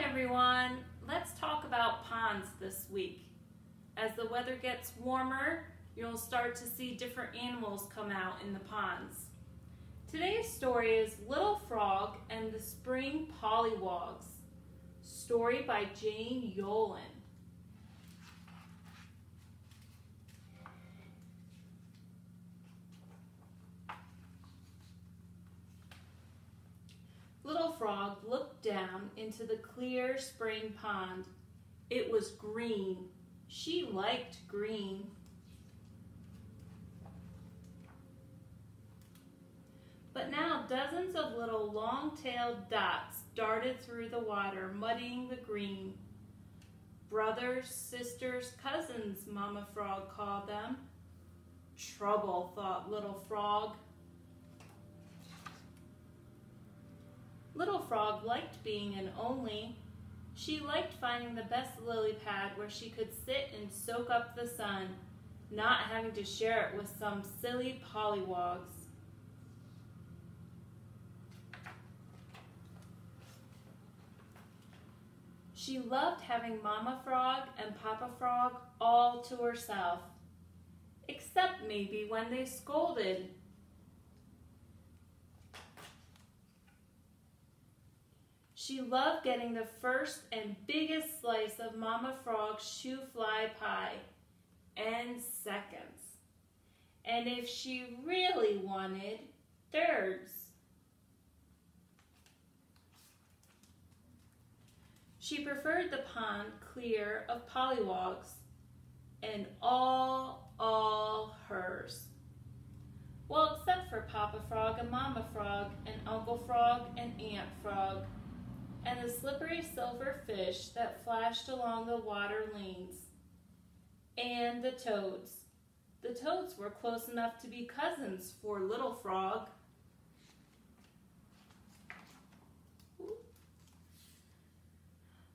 everyone, let's talk about ponds this week. As the weather gets warmer, you'll start to see different animals come out in the ponds. Today's story is Little Frog and the Spring Polliwogs. Story by Jane Yolen. Little Frog looked down into the clear spring pond. It was green. She liked green. But now dozens of little long-tailed dots darted through the water, muddying the green. Brothers, sisters, cousins, Mama Frog called them. Trouble, thought Little Frog. Little Frog liked being an only. She liked finding the best lily pad where she could sit and soak up the sun, not having to share it with some silly pollywogs. She loved having Mama Frog and Papa Frog all to herself, except maybe when they scolded. She loved getting the first and biggest slice of Mama Frog's shoe fly pie, and seconds. And if she really wanted, thirds. She preferred the pond clear of pollywogs, and all hers. Well, except for Papa Frog and Mama Frog and Uncle Frog and Aunt Frog, and the slippery silver fish that flashed along the water lanes, and the toads. The toads were close enough to be cousins for Little Frog.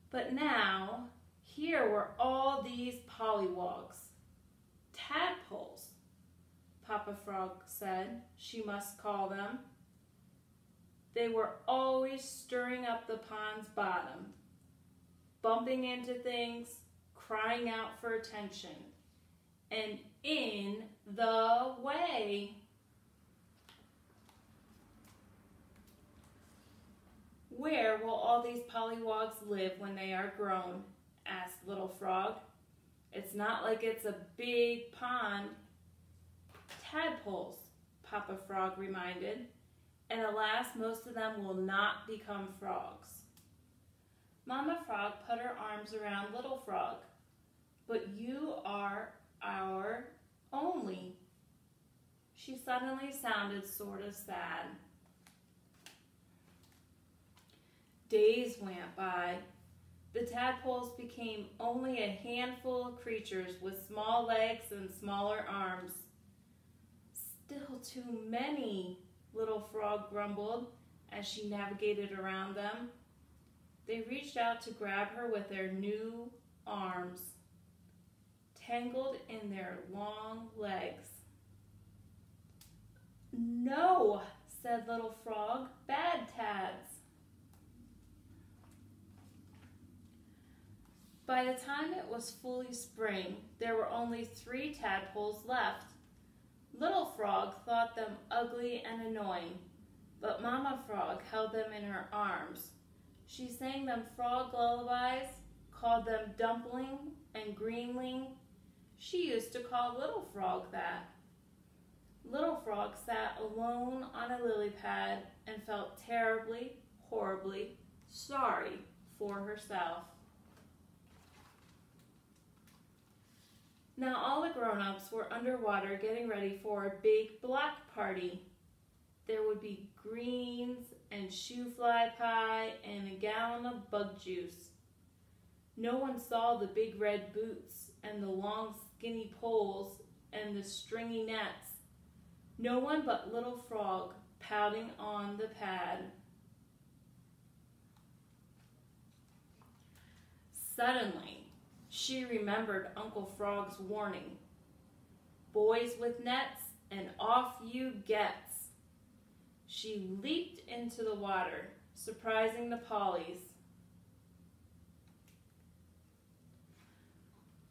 But now, here were all these pollywogs. Tadpoles, Papa Frog said she must call them. They were always stirring up the pond's bottom, bumping into things, crying out for attention, and in the way. Where will all these pollywogs live when they are grown? Asked Little Frog. It's not like it's a big pond. Tadpoles, Papa Frog reminded. And alas, most of them will not become frogs. Mama Frog put her arms around Little Frog. But you are our only. She suddenly sounded sort of sad. Days went by. The tadpoles became only a handful of creatures with small legs and smaller arms. Still too many, Little Frog grumbled as she navigated around them. They reached out to grab her with their new arms, tangled in their long legs. No, said Little Frog, bad tads. By the time it was fully spring, there were only 3 tadpoles left. Little Frog thought them ugly and annoying, but Mama Frog held them in her arms. She sang them frog lullabies, called them Dumpling and Greenling. She used to call Little Frog that. Little Frog sat alone on a lily pad and felt terribly, horribly sorry for herself. Now all the grown-ups were underwater getting ready for a big block party. There would be greens and shoe fly pie and a gallon of bug juice. No one saw the big red boots and the long skinny poles and the stringy nets. No one but Little Frog pouting on the pad. Suddenly, she remembered Uncle Frog's warning. Boys with nets and off you gets. She leaped into the water, surprising the pollies.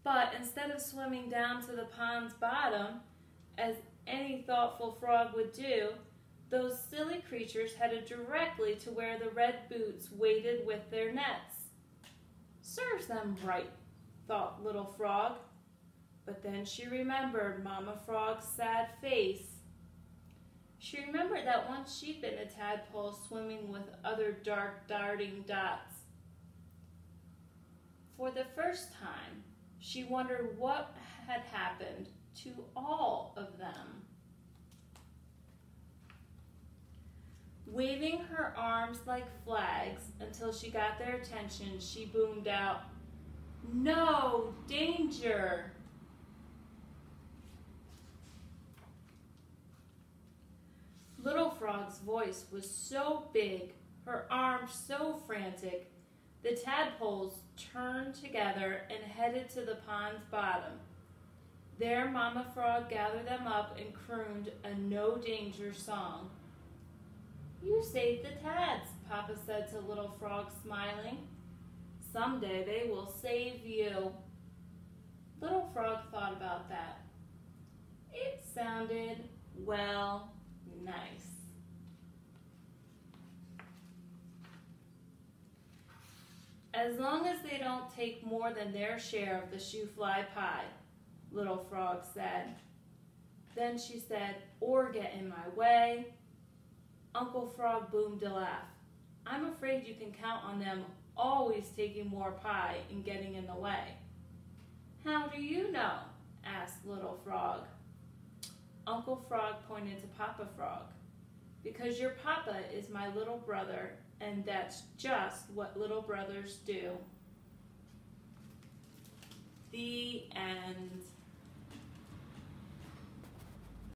But instead of swimming down to the pond's bottom, as any thoughtful frog would do, those silly creatures headed directly to where the red boots waited with their nets. Serves them right, thought Little Frog. But then she remembered Mama Frog's sad face. She remembered that once she'd been a tadpole swimming with other dark, darting dots. For the first time, she wondered what had happened to all of them. Waving her arms like flags until she got their attention, she boomed out, "No, danger!" Little Frog's voice was so big, her arms so frantic, the tadpoles turned together and headed to the pond's bottom. There Mama Frog gathered them up and crooned a no-danger song. "You saved the tads," Papa said to Little Frog, smiling. "Someday they will save you." Little Frog thought about that. It sounded, well, nice. "As long as they don't take more than their share of the shoe-fly pie," Little Frog said. Then she said, "or get in my way." Uncle Frog boomed a laugh. "I'm afraid you can count on them always taking more pie and getting in the way." "How do you know?" asked Little Frog. Uncle Frog pointed to Papa Frog. "Because your papa is my little brother, and that's just what little brothers do." The end.